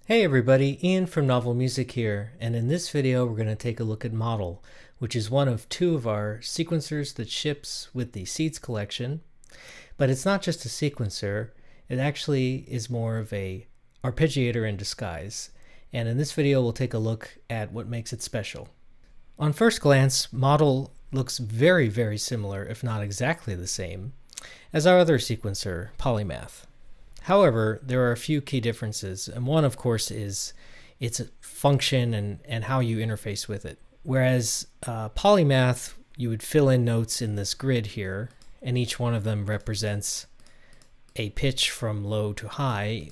Hey everybody, Ian from Novel Music here, and in this video we're going to take a look at Model, which is one of two of our sequencers that ships with the Seeds collection. But it's not just a sequencer, it actually is more of a arpeggiator in disguise, and in this video we'll take a look at what makes it special. On first glance, Model looks very similar, if not exactly the same, as our other sequencer, Polymath. However, there are a few key differences, and one, of course, is its function and how you interface with it. Whereas Polymath, you would fill in notes in this grid here, and each one of them represents a pitch from low to high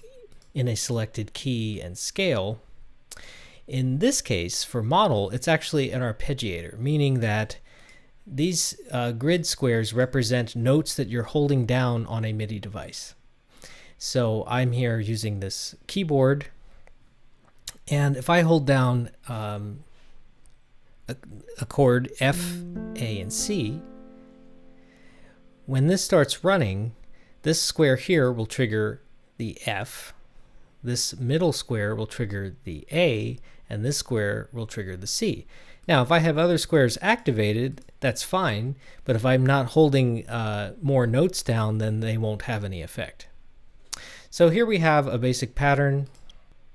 in a selected key and scale. In this case, for Model, it's actually an arpeggiator, meaning that these grid squares represent notes that you're holding down on a MIDI device. So I'm here using this keyboard, and if I hold down a chord F, A, and C, when this starts running, this square here will trigger the F, this middle square will trigger the A, and this square will trigger the C. Now, if I have other squares activated, that's fine, but if I'm not holding more notes down, then they won't have any effect. So here we have a basic pattern.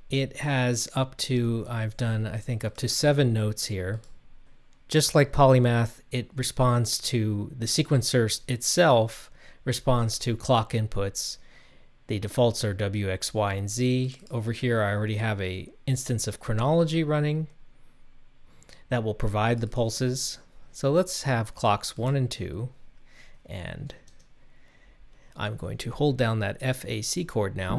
It has up to, I've done, I think, up to 7 notes here. Just like Polymath, it responds to, the sequencer itself responds to clock inputs. The defaults are W, X, Y, and Z. Over here, I already have an instance of chronology running that will provide the pulses. So let's have clocks 1 and 2, and I'm going to hold down that F, A, C chord now.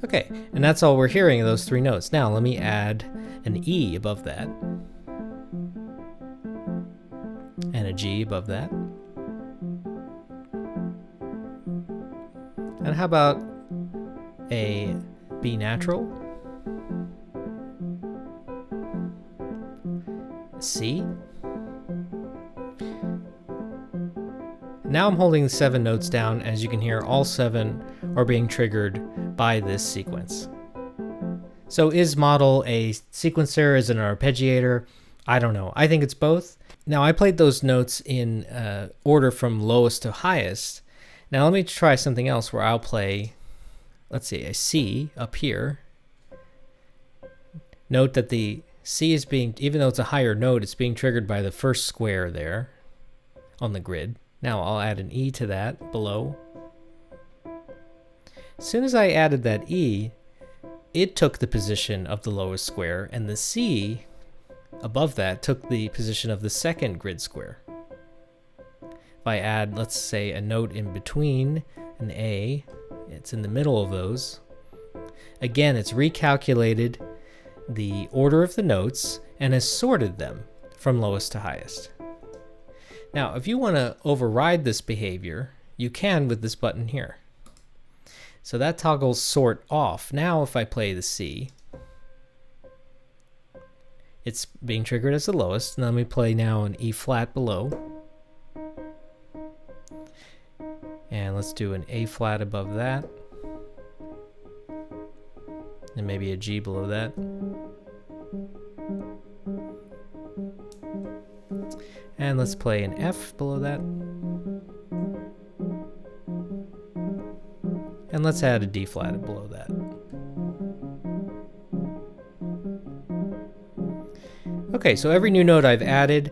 Okay, and that's all we're hearing, those 3 notes. Now let me add an E above that, and a G above that. And how about a B natural, C? Now I'm holding the 7 notes down. As you can hear, all 7 are being triggered by this sequence. So is Model a sequencer? Is it an arpeggiator? I don't know. I think it's both. Now I played those notes in order from lowest to highest. Now let me try something else where I'll play, let's see, a C up here. Note that the C is being, even though it's a higher note, it's being triggered by the first square there on the grid. Now I'll add an E to that below. As soon as I added that E, it took the position of the lowest square, and the C above that took the position of the second grid square. If I add, let's say, a note in between, an A, it's in the middle of those. Again, it's recalculated the order of the notes and has sorted them from lowest to highest. Now, if you want to override this behavior, you can with this button here. So that toggles sort off. Now, if I play the C, it's being triggered as the lowest. And let me play now an E flat below. And let's do an A flat above that. And maybe a G below that. And let's play an F below that. And let's add a D flat below that. Okay, so every new note I've added,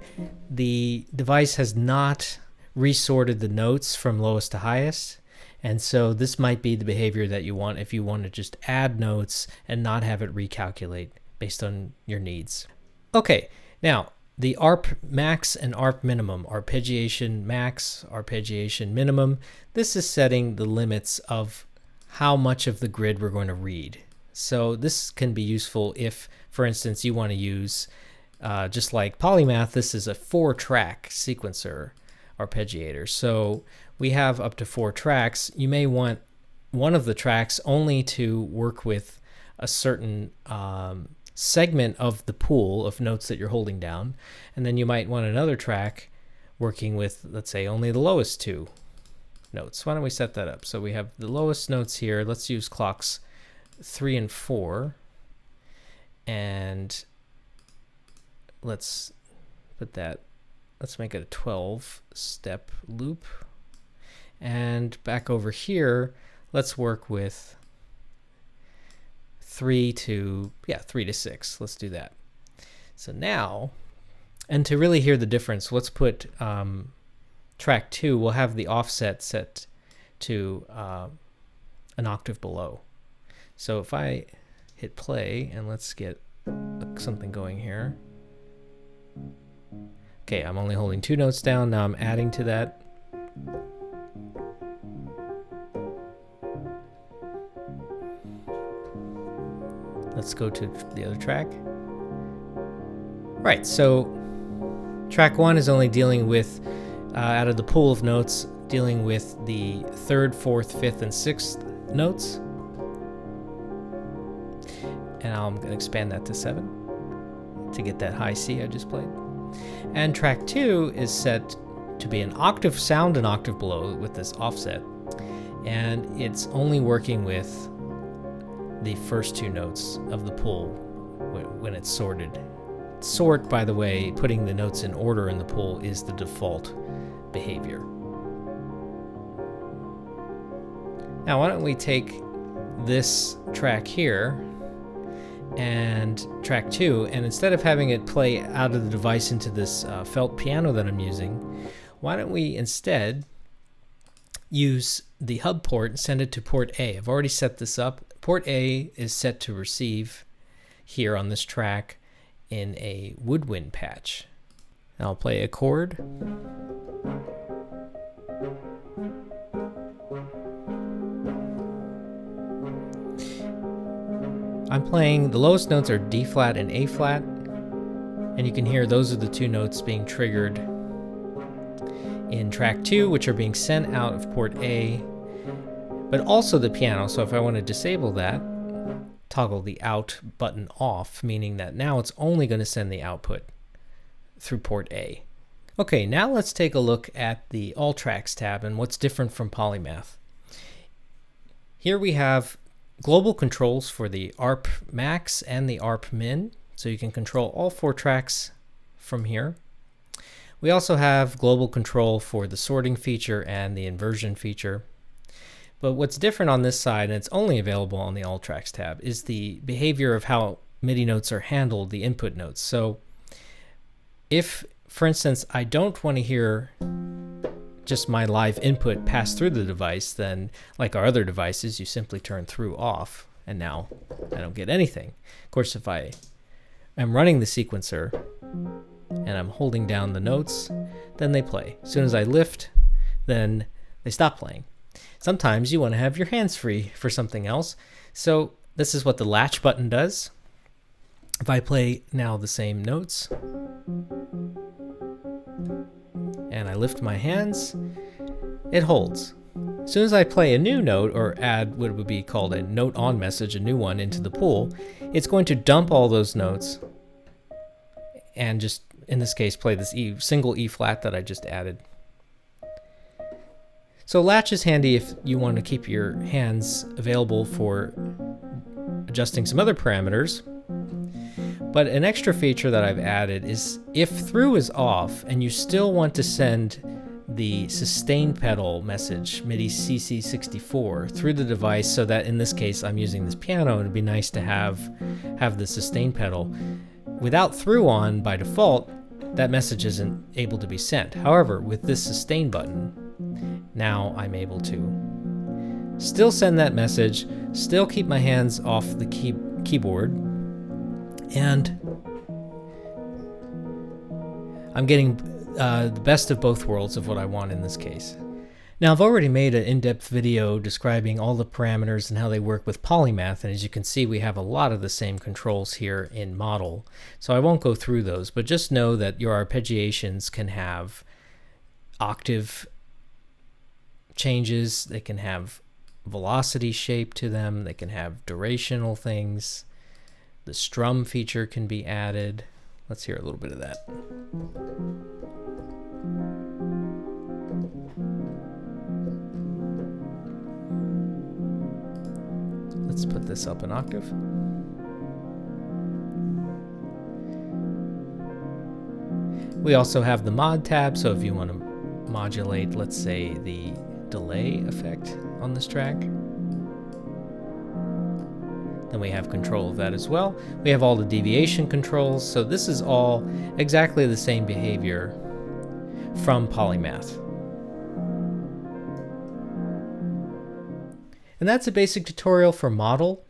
the device has not resorted the notes from lowest to highest. And so this might be the behavior that you want if you want to just add notes and not have it recalculate based on your needs. Okay, now the arp max and arp minimum, arpeggiation max, arpeggiation minimum, this is setting the limits of how much of the grid we're going to read. So this can be useful if, for instance, you want to use, just like Polymath, this is a 4-track sequencer arpeggiator. So we have up to 4 tracks. You may want one of the tracks only to work with a certain segment of the pool of notes that you're holding down, and then you might want another track working with, let's say, only the lowest 2 notes. Why don't we set that up? So we have the lowest notes here. Let's use clocks 3 and 4. And let's put that, let's make it a 12-step loop. And back over here, let's work with 3 to 6. Let's do that. So now, and to really hear the difference, let's put track 2, we'll have the offset set to an octave below. So if I hit play, and let's get something going here. Okay, I'm only holding 2 notes down. Now I'm adding to that. Let's go to the other track. Right, so track 1 is only dealing with, out of the pool of notes, dealing with the 3rd, 4th, 5th, and 6th notes. And I'm going to expand that to 7 to get that high C I just played. And track 2 is set to be an octave sound, an octave below with this offset. And it's only working with the first 2 notes of the pool when it's sorted. Sort, by the way, putting the notes in order in the pool is the default behavior. Now why don't we take this track here and track 2, and instead of having it play out of the device into this felt piano that I'm using, why don't we instead use the hub port and send it to port A. I've already set this up. Port A is set to receive here on this track in a woodwind patch. And I'll play a chord. I'm playing, the lowest notes are D flat and A flat, and you can hear those are the 2 notes being triggered in track 2, which are being sent out of port A, but also the piano. So if I want to disable that, toggle the out button off, meaning that now it's only going to send the output through port A. Okay, now let's take a look at the All Tracks tab and what's different from Polymath. Here we have global controls for the ARP max and the ARP min, so you can control all 4 tracks from here. We also have global control for the sorting feature and the inversion feature. But what's different on this side, and it's only available on the All Tracks tab, is the behavior of how MIDI notes are handled, the input notes. So if, for instance, I don't want to hear just my live input pass through the device, then like our other devices, you simply turn through off, and now I don't get anything. Of course, if I am running the sequencer and I'm holding down the notes, then they play. As soon as I lift, then they stop playing. Sometimes you want to have your hands free for something else. So this is what the Latch button does. If I play now the same notes, and I lift my hands, it holds. As soon as I play a new note or add what would be called a note on message, a new one into the pool, it's going to dump all those notes and just, in this case, play this single E flat that I just added. So Latch is handy if you want to keep your hands available for adjusting some other parameters. But an extra feature that I've added is if through is off and you still want to send the sustain pedal message, MIDI CC64, through the device, so that in this case I'm using this piano, it'd be nice to have the sustain pedal. Without through on, by default, that message isn't able to be sent. However, with this sustain button, now I'm able to still send that message, still keep my hands off the keyboard, and I'm getting the best of both worlds of what I want in this case. Now, I've already made an in-depth video describing all the parameters and how they work with Polymath, and as you can see, we have a lot of the same controls here in Model, so I won't go through those, but just know that your arpeggiations can have octave changes, they can have velocity shape to them, they can have durational things, the strum feature can be added. Let's hear a little bit of that. Let's put this up an octave. We also have the mod tab, so if you want to modulate, let's say, the delay effect on this track, then we have control of that as well. We have all the deviation controls, so this is all exactly the same behavior from Polymath. And that's a basic tutorial for Model.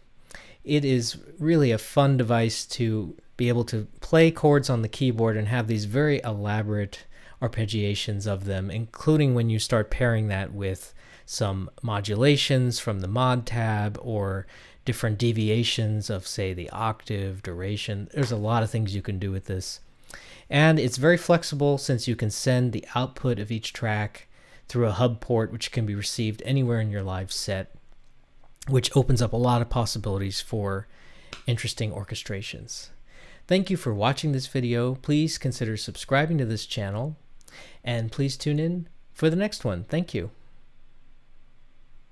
It is really a fun device to be able to play chords on the keyboard and have these very elaborate arpeggiations of them, including when you start pairing that with some modulations from the mod tab or different deviations of, say, the octave, duration. There's a lot of things you can do with this. And it's very flexible since you can send the output of each track through a hub port, which can be received anywhere in your live set, which opens up a lot of possibilities for interesting orchestrations. Thank you for watching this video. Please consider subscribing to this channel, and please tune in for the next one. Thank you.